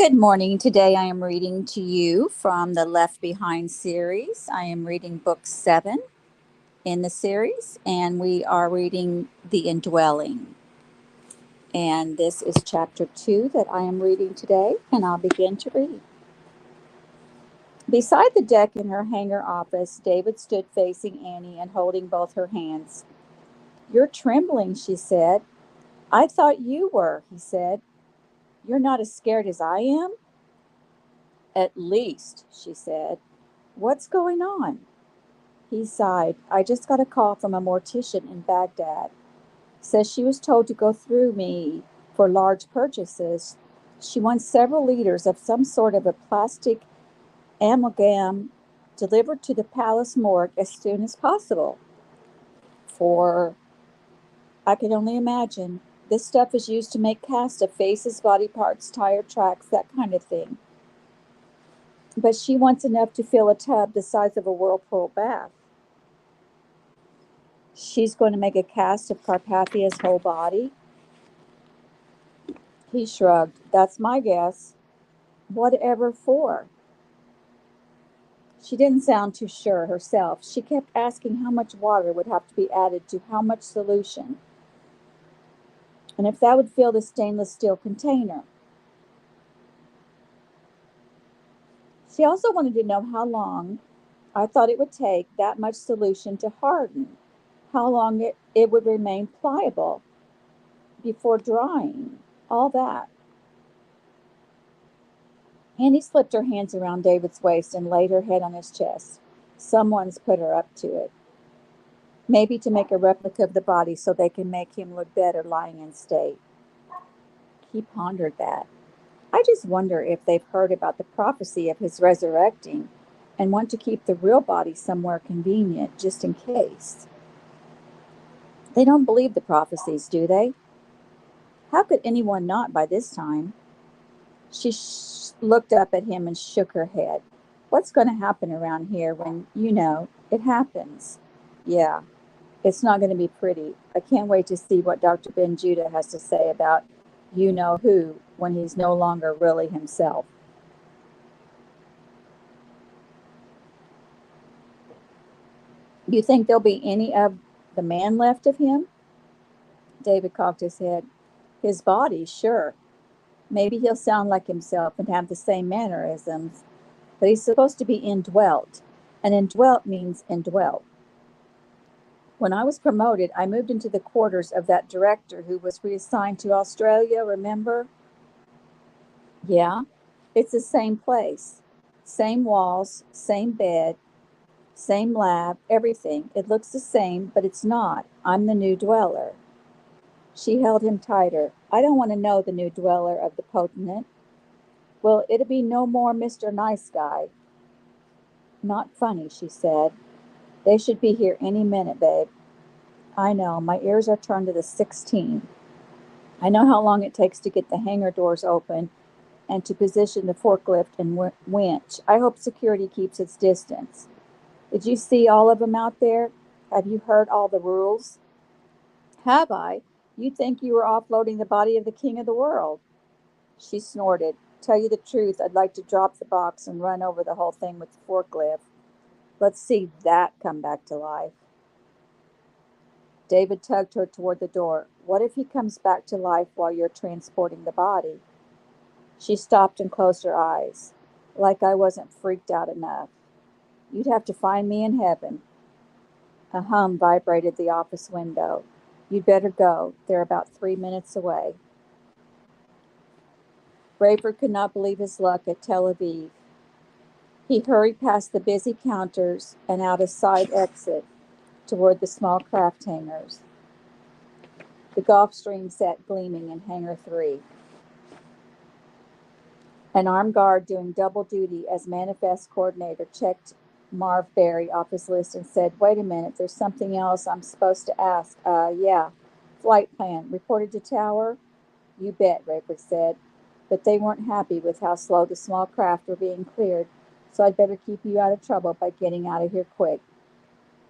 Good morning. Today I am reading to you from the Left Behind series. I am reading book 7 in the series, and we are reading The Indwelling. And this is chapter 2 that I am reading today, and I'll begin to read. Beside the deck in her hangar office, David stood facing Annie and holding both her hands. "You're trembling," she said. "I thought you were," he said. "You're not as scared as I am?" "At least," she said. "What's going on?" He sighed. "I just got a call from a mortician in Baghdad. Says she was told to go through me for large purchases. She wants several liters of some sort of a plastic amalgam delivered to the palace morgue as soon as possible. For, I can only imagine, this stuff is used to make casts of faces, body parts, tire tracks, that kind of thing. But she wants enough to fill a tub the size of a whirlpool bath. She's going to make a cast of Carpathia's whole body." He shrugged. "That's my guess." "Whatever for?" She didn't sound too sure herself. She kept asking how much water would have to be added to how much solution, and if that would fill the stainless steel container. She also wanted to know how long I thought it would take that much solution to harden, how long it would remain pliable before drying, all that. Annie slipped her hands around David's waist and laid her head on his chest. "Someone's put her up to it. Maybe to make a replica of the body so they can make him look better lying in state." He pondered that. "I just wonder if they've heard about the prophecy of his resurrecting and want to keep the real body somewhere convenient just in case. They don't believe the prophecies, do they? How could anyone not by this time?" She looked up at him and shook her head. "What's going to happen around here when, it happens? Yeah, it's not going to be pretty. I can't wait to see what Dr. Ben Judah has to say about you know who when he's no longer really himself." "You think there'll be any of the man left of him?" David cocked his head. "His body, sure. Maybe he'll sound like himself and have the same mannerisms, but he's supposed to be indwelt, and indwelt means indwelt. When I was promoted, I moved into the quarters of that director who was reassigned to Australia, remember?" "Yeah, it's the same place. Same walls, same bed, same lab, everything. It looks the same, but it's not. I'm the new dweller." She held him tighter. "I don't want to know the new dweller of the continent." "Well, it'll be no more Mr. Nice Guy." "Not funny," she said. "They should be here any minute, babe." "I know. My ears are turned to the 16. I know how long it takes to get the hangar doors open and to position the forklift and winch. I hope security keeps its distance. Did you see all of them out there? Have you heard all the rules?" "Have I? You'd think you were offloading the body of the king of the world." She snorted. "Tell you the truth, I'd like to drop the box and run over the whole thing with the forklift. Let's see that come back to life." David tugged her toward the door. "What if he comes back to life while you're transporting the body?" She stopped and closed her eyes. "Like I wasn't freaked out enough. You'd have to find me in heaven." A hum vibrated the office window. "You'd better go. They're about 3 minutes away." Rayford could not believe his luck at Tel Aviv. He hurried past the busy counters and out a side exit toward the small craft hangars. The Gulfstream sat gleaming in Hangar 3. An armed guard doing double duty as manifest coordinator checked Marv Berry off his list and said, "Wait a minute, there's something else I'm supposed to ask. Yeah. Flight plan. Reported to tower?" "You bet," Rayford said. "But they weren't happy with how slow the small craft were being cleared, so I'd better keep you out of trouble by getting out of here quick."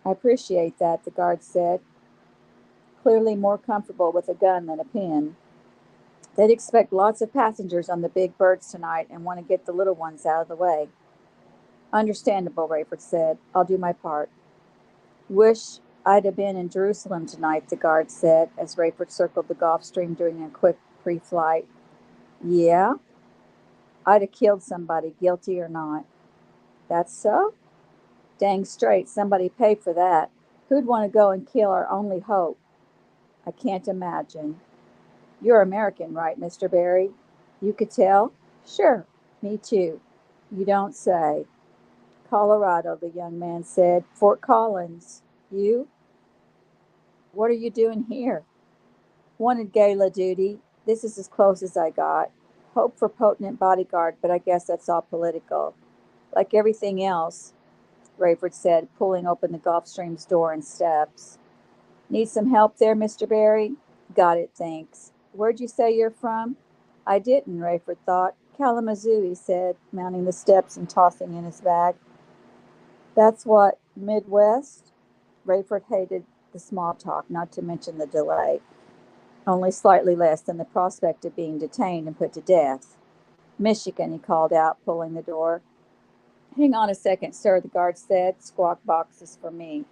"I appreciate that," the guard said, clearly more comfortable with a gun than a pen. They'd expect lots of passengers on the big birds tonight and want to get the little ones out of the way. Understandable, Rayford said. I'll do my part. Wish I'd have been in Jerusalem tonight, the guard said, as Rayford circled the Gulf Stream during a quick pre-flight. Yeah? I'd have killed somebody, guilty or not. That's so? Dang straight, somebody paid for that. Who'd want to go and kill our only hope? I can't imagine. You're American, right, Mr. Barry? You could tell? Sure, me too. You don't say. Colorado, the young man said. Fort Collins. You? What are you doing here? Wanted gala duty. This is as close as I got. Hope for potent bodyguard, but I guess that's all political. Like everything else, Rayford said, pulling open the Gulfstream's door and steps. Need some help there, Mr. Barry? Got it, thanks. Where'd you say you're from? I didn't, Rayford thought. Kalamazoo, he said, mounting the steps and tossing in his bag. That's what, Midwest? Rayford hated the small talk, not to mention the delay. Only slightly less than the prospect of being detained and put to death. Michigan, he called out, pulling the door. Hang on a second, sir, the guard said. Squawk boxes for me.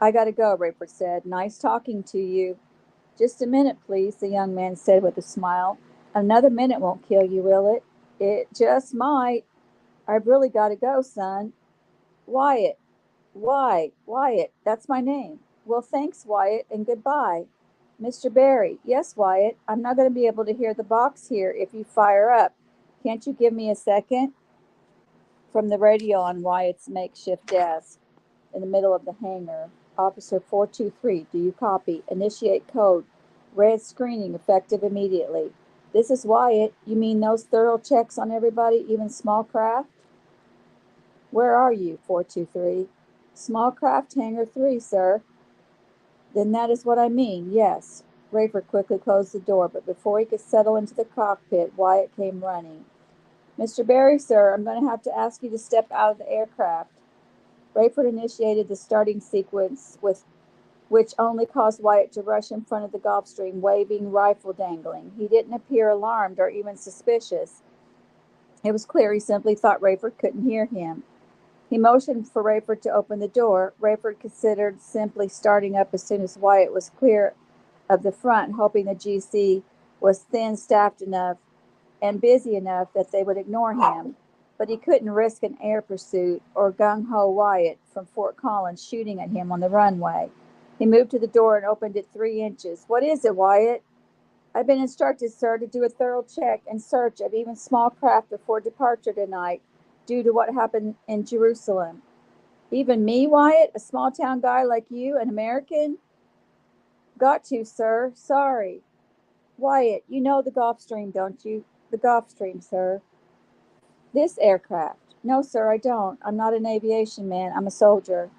I gotta go, Rayford said. Nice talking to you. Just a minute, please, the young man said with a smile. Another minute won't kill you, will it? It just might. I've really gotta go, son. Wyatt. Wyatt. That's my name. Well, thanks, Wyatt, and goodbye. Mr. Barry. Yes, Wyatt. I'm not going to be able to hear the box here if you fire up. Can't you give me a second? From the radio on Wyatt's makeshift desk in the middle of the hangar. Officer 423, do you copy? Initiate code. Red screening effective immediately. This is Wyatt. You mean those thorough checks on everybody, even small craft? Where are you, 423? Small craft hangar 3, sir. Then that is what I mean, yes. Rayford quickly closed the door, but before he could settle into the cockpit, Wyatt came running. Mr. Barry, sir, I'm going to have to ask you to step out of the aircraft. Rayford initiated the starting sequence, which only caused Wyatt to rush in front of the Gulfstream, waving, rifle dangling. He didn't appear alarmed or even suspicious. It was clear he simply thought Rayford couldn't hear him. He motioned for Rayford to open the door. Rayford considered simply starting up as soon as Wyatt was clear of the front, hoping the GC was thin-staffed enough and busy enough that they would ignore him. But he couldn't risk an air pursuit or gung-ho Wyatt from Fort Collins shooting at him on the runway. He moved to the door and opened it 3 inches. What is it, Wyatt? I've been instructed, sir, to do a thorough check and search of even small craft before departure tonight, due to what happened in Jerusalem. Even me, Wyatt, a small-town guy like you, an American? Got to, sir. Sorry. Wyatt, you know the Gulfstream, don't you? The Gulfstream, sir. This aircraft. No, sir, I don't. I'm not an aviation man. I'm a soldier.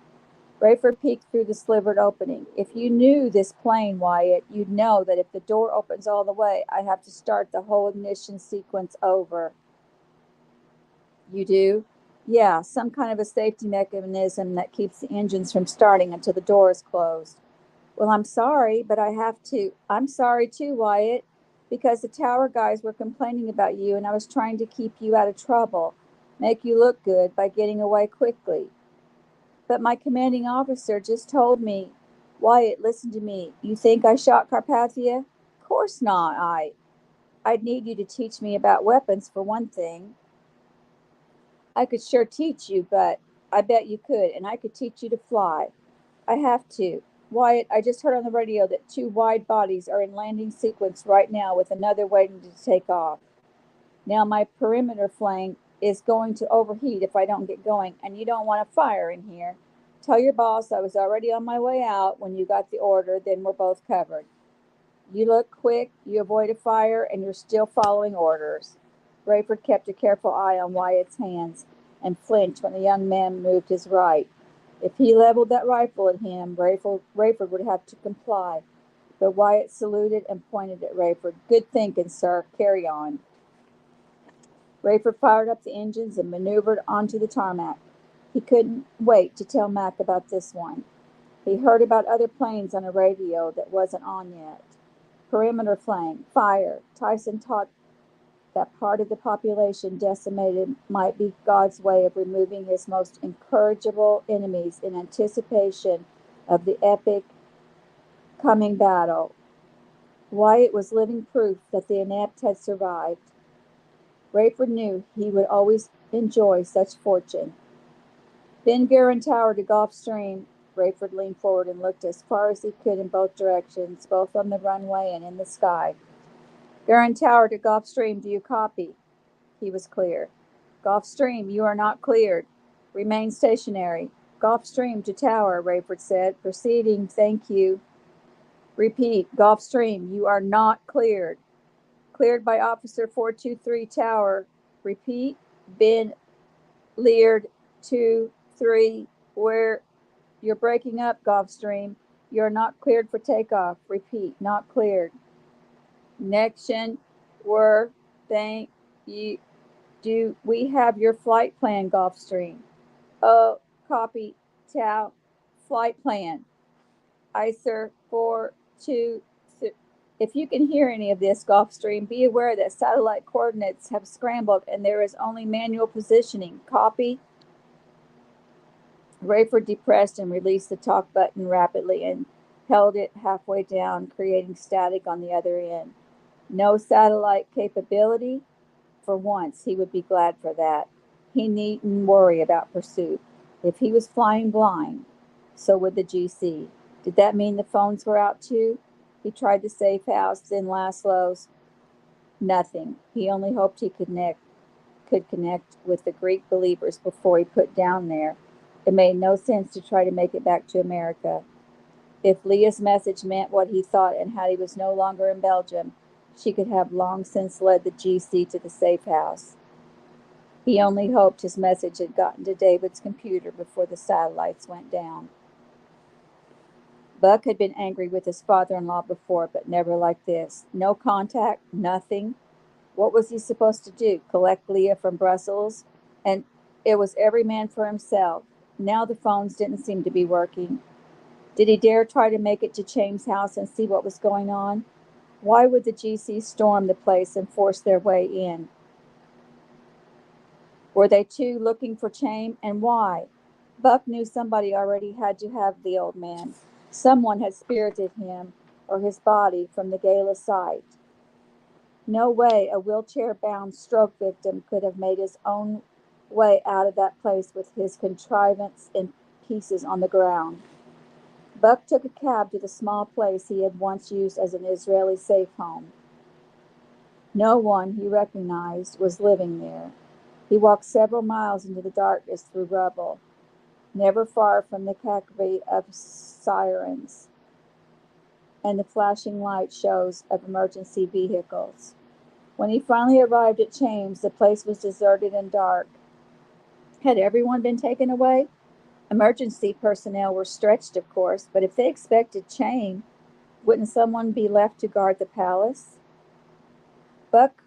Rayford peeked through the slivered opening. If you knew this plane, Wyatt, you'd know that if the door opens all the way, I have to start the whole ignition sequence over. You do? Yeah, some kind of a safety mechanism that keeps the engines from starting until the door is closed. Well, I'm sorry, but I have to. I'm sorry too, Wyatt, because the tower guys were complaining about you and I was trying to keep you out of trouble, make you look good by getting away quickly. But my commanding officer just told me, Wyatt, listen to me. You think I shot Carpathia? Of course not, I'd need you to teach me about weapons for one thing. I could sure teach you, but I bet you could, and I could teach you to fly. I have to. Wyatt, I just heard on the radio that 2 wide bodies are in landing sequence right now with another waiting to take off. Now my perimeter flank is going to overheat if I don't get going, and you don't want a fire in here. Tell your boss I was already on my way out when you got the order, then we're both covered. You look quick, you avoid a fire, and you're still following orders. Rayford kept a careful eye on Wyatt's hands and flinched when the young man moved his right. If he leveled that rifle at him, Rayford would have to comply. But Wyatt saluted and pointed at Rayford. Good thinking, sir. Carry on. Rayford fired up the engines and maneuvered onto the tarmac. He couldn't wait to tell Mac about this one. He heard about other planes on a radio that wasn't on yet. Perimeter flank. Fire. Tyson taught that part of the population decimated might be God's way of removing his most incorrigible enemies in anticipation of the epic coming battle. Wyatt was living proof that the inept had survived. Rayford knew he would always enjoy such fortune. Ben Guerin towered to Gulf Stream. Rayford leaned forward and looked as far as he could in both directions, both on the runway and in the sky. Guerin tower to Gulf Stream, do you copy? He was clear. Gulf Stream, you are not cleared. Remain stationary. Gulf Stream to tower, Rayford said. Proceeding, thank you. Repeat, Gulf Stream, you are not cleared. Cleared by Officer 423 Tower. Repeat, Ben Leard 2-3, where you're breaking up, Gulf Stream. You're not cleared for takeoff. Repeat, not cleared. Connection, were, thank you. Do we have your flight plan, Gulf Stream? Oh, copy, Tau, flight plan. ICER 423. If you can hear any of this, Gulfstream, be aware that satellite coordinates have scrambled and there is only manual positioning. Copy. Rayford depressed and released the talk button rapidly and held it halfway down, creating static on the other end. No satellite capability? For once, he would be glad for that. He needn't worry about pursuit. If he was flying blind, so would the GC. Did that mean the phones were out too? He tried the safe house, then Laszlo's. Nothing. He only hoped he could connect with the Greek believers before he put down there. It made no sense to try to make it back to America. If Leah's message meant what he thought and how he was no longer in Belgium, she could have long since led the GC to the safe house. He only hoped his message had gotten to David's computer before the satellites went down. Buck had been angry with his father-in-law before, but never like this. No contact, nothing. What was he supposed to do? Collect Leah from Brussels? And it was every man for himself. Now the phones didn't seem to be working. Did he dare try to make it to Chaim's house and see what was going on? Why would the GC storm the place and force their way in? Were they too looking for Chaim, and why? Buck knew somebody already had to have the old man. Someone had spirited him or his body from the gala site. No way a wheelchair-bound stroke victim could have made his own way out of that place with his contrivance in pieces on the ground. Buck took a cab to the small place he had once used as an Israeli safe home. No one he recognized was living there. He walked several miles into the darkness through rubble, never far from the cacophony of sirens and the flashing light shows of emergency vehicles. When he finally arrived at Chaim's, the place was deserted and dark. Had everyone been taken away? Emergency personnel were stretched, of course, but if they expected Chaim, wouldn't someone be left to guard the palace? Buck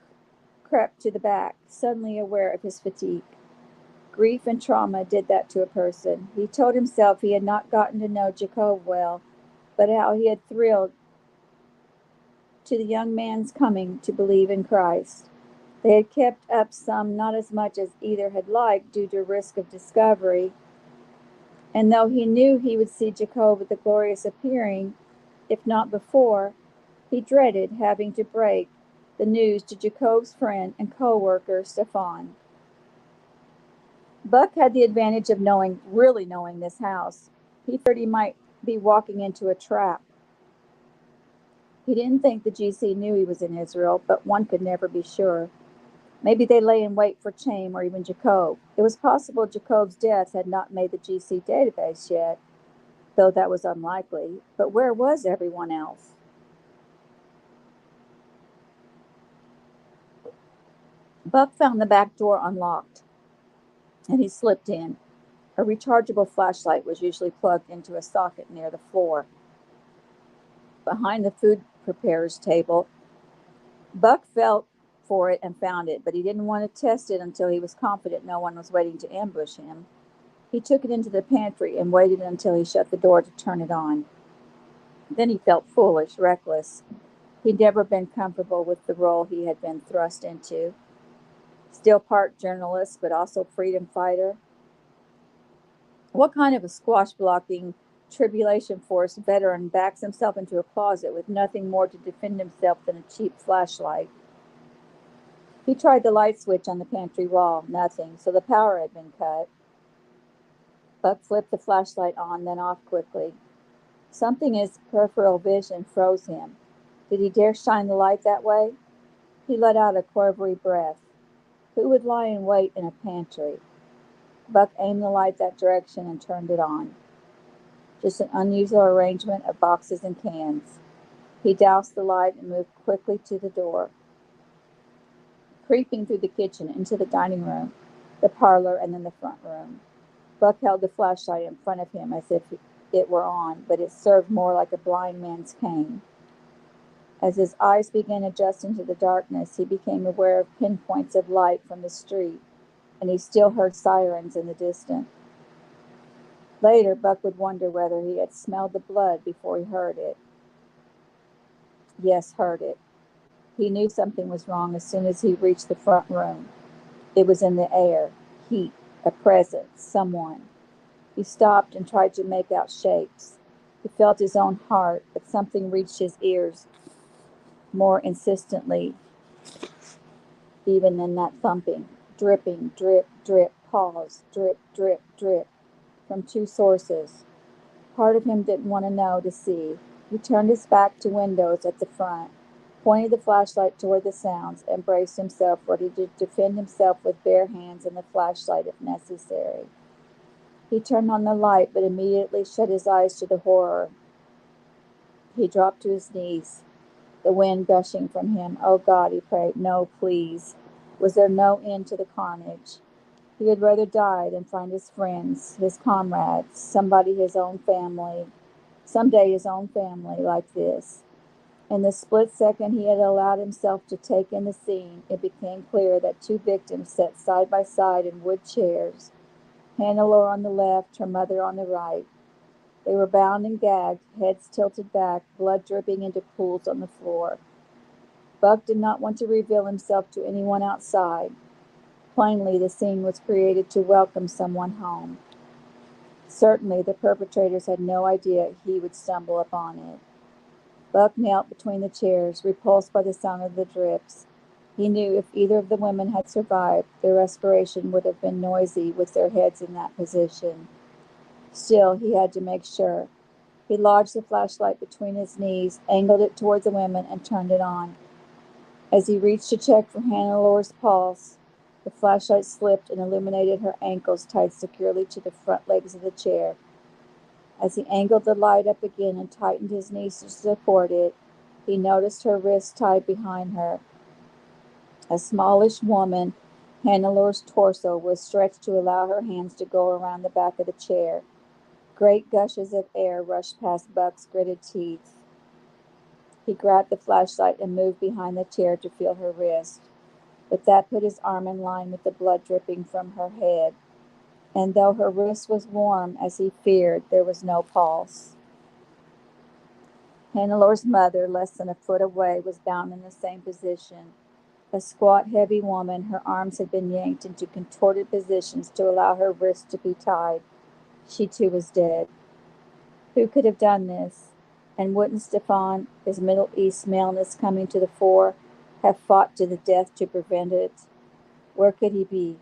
crept to the back, suddenly aware of his fatigue. Grief and trauma did that to a person. He told himself he had not gotten to know Jacob well, but how he had thrilled to the young man's coming to believe in Christ. They had kept up some, not as much as either had liked due to risk of discovery, and though he knew he would see Jacob at the glorious appearing, if not before, he dreaded having to break the news to Jacob's friend and co-worker, Stefan. Buck had the advantage of really knowing this house. He feared he might be walking into a trap. He didn't think the GC knew he was in Israel, but one could never be sure. Maybe they lay in wait for Chaim or even Jacob. It was possible Jacob's death had not made the GC database yet, though that was unlikely. But where was everyone else? Buck found the back door unlocked, and he slipped in. A rechargeable flashlight was usually plugged into a socket near the floor. Behind the food preparer's table, Buck felt for it and found it, but he didn't want to test it until he was confident no one was waiting to ambush him. He took it into the pantry and waited until he shut the door to turn it on. Then he felt foolish, reckless. He'd never been comfortable with the role he had been thrust into. Still part journalist, but also freedom fighter. What kind of a squash-blocking, tribulation force veteran backs himself into a closet with nothing more to defend himself than a cheap flashlight? He tried the light switch on the pantry wall. Nothing, so the power had been cut. Buck flipped the flashlight on, then off quickly. Something in his peripheral vision froze him. Did he dare shine the light that way? He let out a quavery breath. Who would lie in wait in a pantry? Buck aimed the light that direction and turned it on. Just an unusual arrangement of boxes and cans. He doused the light and moved quickly to the door. Creeping through the kitchen into the dining room, the parlor, and then the front room. Buck held the flashlight in front of him as if it were on, but it served more like a blind man's cane. As his eyes began adjusting to the darkness, he became aware of pinpoints of light from the street, and he still heard sirens in the distance. Later, Buck would wonder whether he had smelled the blood before he heard it. Yes, heard it. He knew something was wrong as soon as he reached the front room. It was in the air. Heat. A presence. Someone. He stopped and tried to make out shapes. He felt his own heart, but something reached his ears more insistently even than that thumping. Dripping, drip, drip, pause, drip, drip, drip, from two sources. Part of him didn't want to know to see. He turned his back to windows at the front, pointed the flashlight toward the sounds, and braced himself ready to defend himself with bare hands and the flashlight if necessary. He turned on the light, but immediately shut his eyes to the horror. He dropped to his knees, the wind gushing from him. Oh God, he prayed, no, please. Was there no end to the carnage? He would rather die than find his friends, his comrades, someday his own family like this. In the split second he had allowed himself to take in the scene, it became clear that two victims sat side by side in wood chairs, Hannelore on the left, her mother on the right. They were bound and gagged, heads tilted back, blood dripping into pools on the floor. Buck did not want to reveal himself to anyone outside. Plainly, the scene was created to welcome someone home. Certainly, the perpetrators had no idea he would stumble upon it. Buck knelt between the chairs, repulsed by the sound of the drips. He knew if either of the women had survived, their respiration would have been noisy with their heads in that position. Still, he had to make sure. He lodged the flashlight between his knees, angled it toward the women, and turned it on. As he reached to check for Hannelore's pulse, the flashlight slipped and illuminated her ankles tied securely to the front legs of the chair. As he angled the light up again and tightened his knees to support it, he noticed her wrists tied behind her. A smallish woman, Hannelore's torso was stretched to allow her hands to go around the back of the chair. Great gushes of air rushed past Buck's gritted teeth. He grabbed the flashlight and moved behind the chair to feel her wrist, but that put his arm in line with the blood dripping from her head, and though her wrist was warm as he feared, there was no pulse. Hannelore's mother, less than a foot away, was bound in the same position. A squat, heavy woman, her arms had been yanked into contorted positions to allow her wrists to be tied. She too was dead. Who could have done this? And wouldn't Stefan, his Middle East maleness coming to the fore, have fought to the death to prevent it? Where could he be?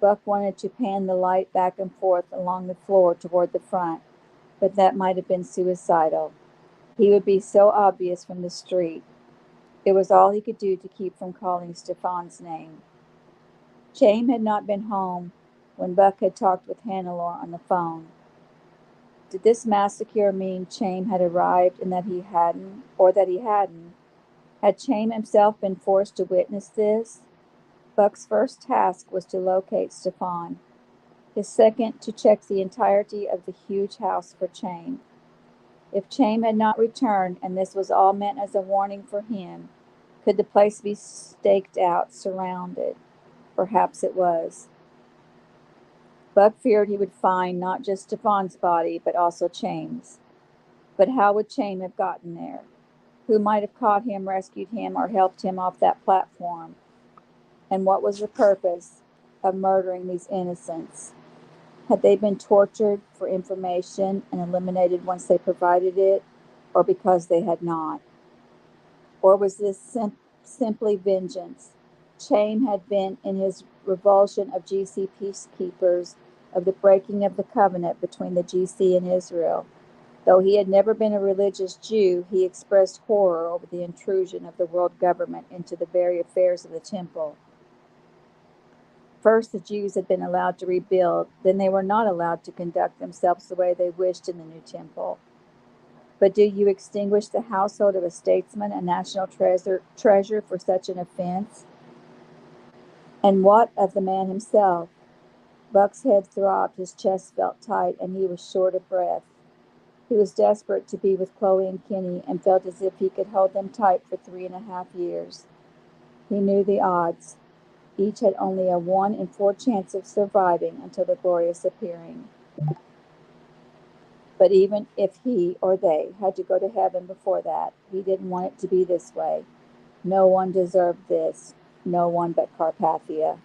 Buck wanted to pan the light back and forth along the floor toward the front, but that might have been suicidal. He would be so obvious from the street. It was all he could do to keep from calling Stefan's name. Chaim had not been home when Buck had talked with Hannelore on the phone. Did this massacre mean Chaim had arrived and that he hadn't, or that he hadn't? Had Chaim himself been forced to witness this? Buck's first task was to locate Stefan. His second, to check the entirety of the huge house for Chaim. If Chaim had not returned, and this was all meant as a warning for him, could the place be staked out, surrounded? Perhaps it was. Buck feared he would find not just Stefan's body, but also Chaim's. But how would Chaim have gotten there? who might have caught him, rescued him, or helped him off that platform. And what was the purpose of murdering these innocents? Had they been tortured for information and eliminated once they provided it, or because they had not? Or was this simply vengeance? Chaim had been in his revulsion of GC peacekeepers, of the breaking of the covenant between the GC and Israel. Though he had never been a religious Jew, he expressed horror over the intrusion of the world government into the very affairs of the temple. First, the Jews had been allowed to rebuild, then they were not allowed to conduct themselves the way they wished in the new temple. But do you extinguish the household of a statesman and national treasure for such an offense? And what of the man himself? Buck's head throbbed, his chest felt tight, and he was short of breath. He was desperate to be with Chloe and Kenny and felt as if he could hold them tight for 3.5 years. He knew the odds. Each had only a 1 in 4 chance of surviving until the glorious appearing. But even if he or they had to go to heaven before that, he didn't want it to be this way. No one deserved this, no one but Carpathia.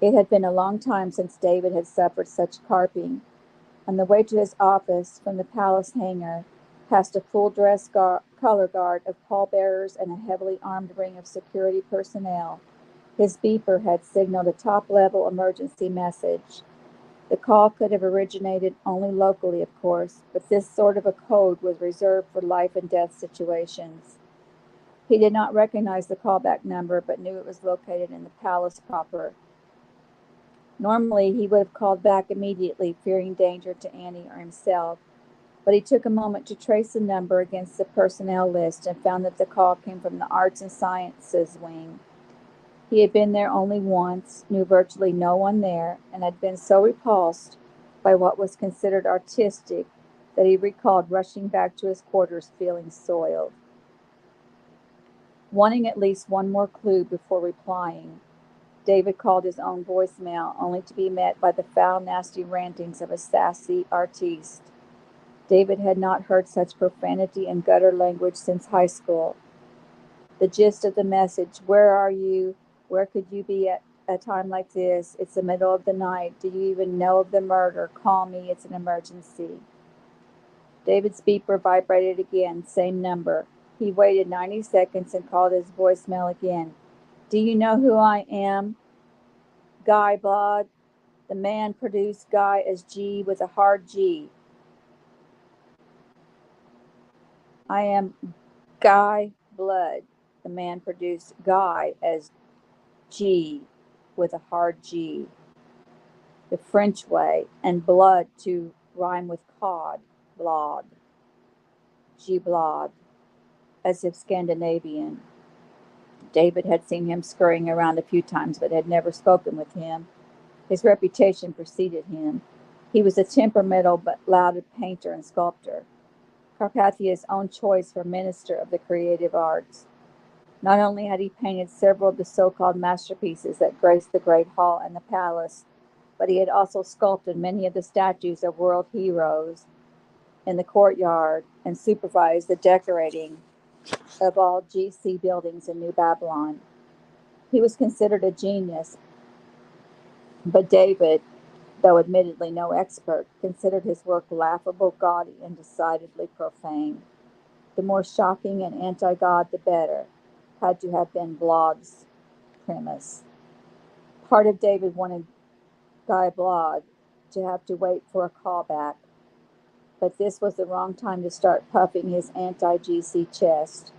It had been a long time since David had suffered such carping. On the way to his office from the palace hangar, past a full-dress color guard of pallbearers and a heavily armed ring of security personnel, his beeper had signaled a top-level emergency message. The call could have originated only locally, of course, but this sort of a code was reserved for life and death situations. He did not recognize the callback number, but knew it was located in the palace proper. Normally, he would have called back immediately, fearing danger to Annie or himself, but he took a moment to trace the number against the personnel list and found that the call came from the Arts and Sciences wing. He had been there only once, knew virtually no one there, and had been so repulsed by what was considered artistic that he recalled rushing back to his quarters feeling soiled. Wanting at least one more clue before replying, David called his own voicemail, only to be met by the foul, nasty rantings of a sassy artiste. David had not heard such profanity and gutter language since high school. The gist of the message: where are you? Where could you be at a time like this? It's the middle of the night. Do you even know of the murder? Call me. It's an emergency. David's beeper vibrated again. Same number. He waited 90 seconds and called his voicemail again. Do you know who I am? Guy Blood. The man produced Guy as G with a hard G. I am Guy Blood. The man produced Guy as G with a hard G, the French way, and blood to rhyme with cod, blod, G-blod, as if Scandinavian. David had seen him scurrying around a few times, but had never spoken with him. His reputation preceded him. He was a temperamental but lauded painter and sculptor, Carpathia's own choice for Minister of the Creative Arts. Not only had he painted several of the so-called masterpieces that graced the Great Hall and the palace, but he had also sculpted many of the statues of world heroes in the courtyard and supervised the decorating of all GC buildings in New Babylon. He was considered a genius, but David, though admittedly no expert, considered his work laughable, gaudy, and decidedly profane. The more shocking and anti-God, the better, had to have been Blod's premise. Part of David wanted Guy Blod to have to wait for a callback, but this was the wrong time to start puffing his anti-GC chest.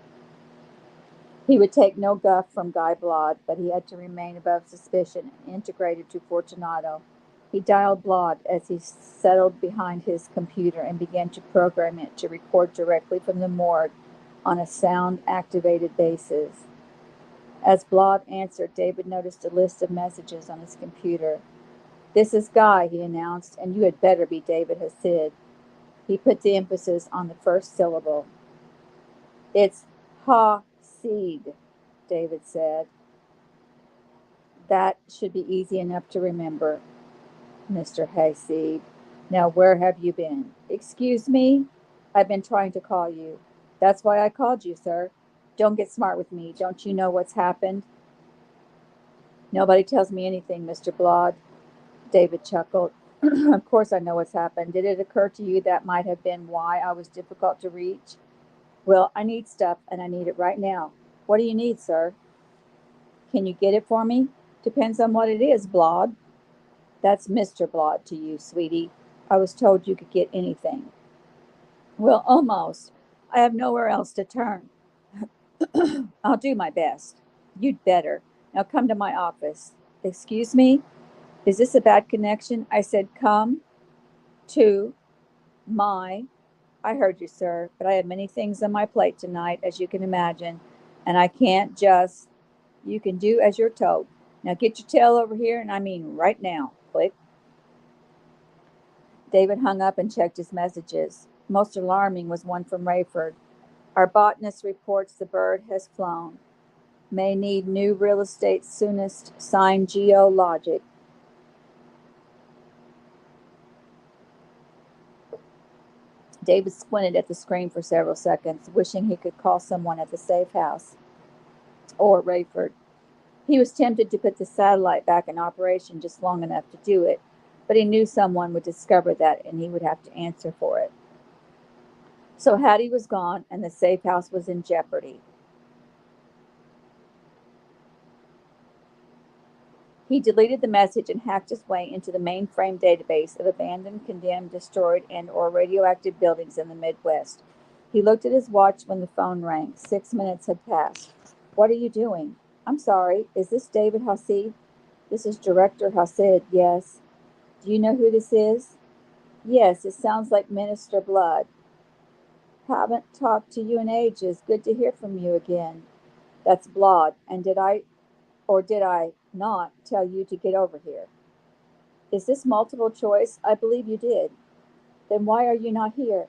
He would take no guff from Guy Blod, but he had to remain above suspicion and integrated to Fortunato. He dialed Blod as he settled behind his computer and began to program it to record directly from the morgue on a sound-activated basis. As Blod answered, David noticed a list of messages on his computer. "This is Guy," he announced, "and you had better be David Hasid." He put the emphasis on the first syllable. "It's Ha-Seed," David said. "That should be easy enough to remember, Mr. Hayseed. Now, where have you been?" "Excuse me? I've been trying to call you." That's why I called you, sir. Don't get smart with me. Don't you know what's happened? Nobody tells me anything, Mr. Blood. David chuckled. Of course I know what's happened. Did it occur to you that might have been why I was difficult to reach? Well, I need stuff, and I need it right now. What do you need, sir? Can you get it for me? Depends on what it is, Blood. That's Mr. Blood to you, sweetie. I was told you could get anything. Well, almost. I have nowhere else to turn. I'll do my best. You'd better. Now come to my office. Excuse me? Is this a bad connection? I said, come to my. I heard you, sir, but I have many things on my plate tonight, as you can imagine, and I can't just. You can do as you're told. Now get your tail over here, and I mean right now. Click. David hung up and checked his messages. Most alarming was one from Rayford. Our botanist reports the bird has flown. May need new real estate soonest. Signed Geologic. David squinted at the screen for several seconds, wishing he could call someone at the safe house or Rayford. He was tempted to put the satellite back in operation just long enough to do it, but he knew someone would discover that and he would have to answer for it. So Hattie was gone and the safe house was in jeopardy. He deleted the message and hacked his way into the mainframe database of abandoned, condemned, destroyed, and/or radioactive buildings in the Midwest. He looked at his watch when the phone rang. 6 minutes had passed. What are you doing? I'm sorry. Is this David Hasid? This is Director Hasid, yes. Do you know who this is? Yes, it sounds like Minister Blood. Haven't talked to you in ages. Good to hear from you again. That's Blood. And did I not tell you to get over here? Is this multiple choice? I believe you did. Then why are you not here?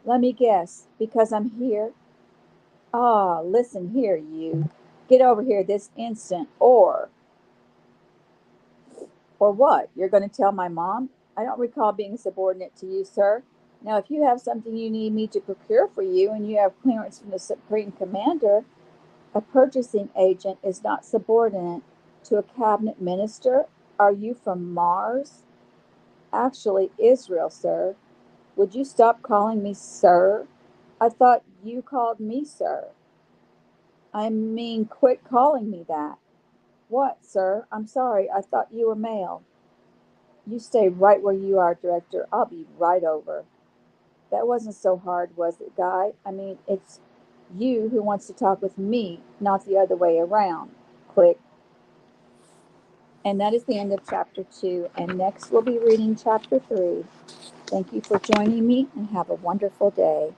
Let me guess. Because I'm here? Ah, listen here, you. Get over here this instant, or what? You're going to tell my mom? I don't recall being subordinate to you, sir. Now, if you have something you need me to procure for you and you have clearance from the Supreme Commander, a purchasing agent is not subordinate to a cabinet minister. Are you from Mars? Actually, Israel, sir. Would you stop calling me sir? I thought you called me sir. I mean, quit calling me that. What, sir? I'm sorry. I thought you were male. You stay right where you are, Director. I'll be right over. That wasn't so hard, was it, Guy? I mean, it's you who wants to talk with me, not the other way around. Click. And that is the end of chapter 2. And next we'll be reading chapter 3. Thank you for joining me and have a wonderful day.